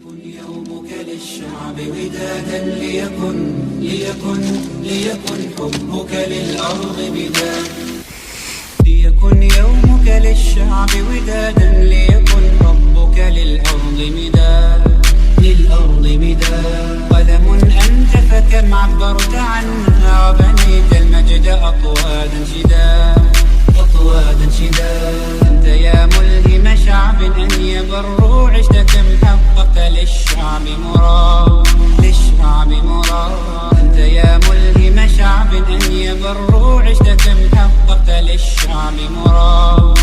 ليكن يومك للشعب ودادا ليكن حبك للأرض مداد. ليكن يومك للشعب ودادا ليكن حبك للأرض مداد. قلم أنت فكم عبرت عنها وبنيت المجد أطوادا شداد. أنت يا ملهم شعب أن يبروا عشت كم حققت للشعب مراد. أنت يا ملهم شعب أن يبروا عشت كم حققت للشعب مراد.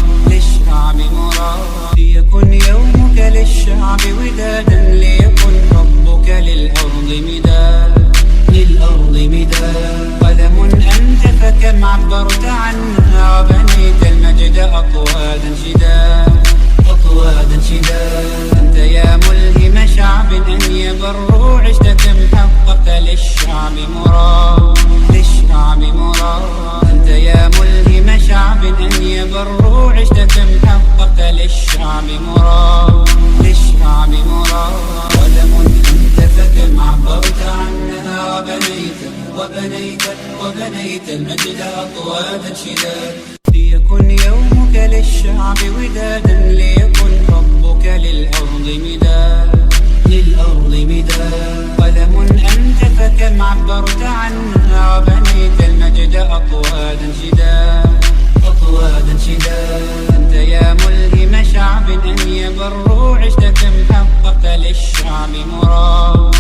ليكن يومك للشعب ودادا ليكن حبك للأرض مداد. قلم أنت فكم عبرت عنها وبنيت المجد أطوادا شداد. أنت يا ملهم شعب أن يبروا عشت كم حققت للشعب مراد. أنت يا ملهم شعب أن يبروا عشت كم حققت للشعب مراد. قلم أنت فكم عبرت عنها وبنيت المجد أطوادا شداد. ليكن يومك للشعب ودادا ليكن حبك للأرض مداد. قلم أنت فكم عبرت عنها وبنيت المجد أطوادا شداد. أنت يا ملهم شعب أن يبروا عشت كم حققت للشعب مراد.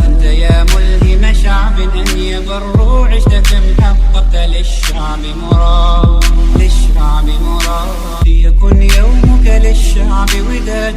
أنت يا ملهم شعب أن يبروا عشت كم حققت للشعب مراد. ليكن يومك للشعب ودادا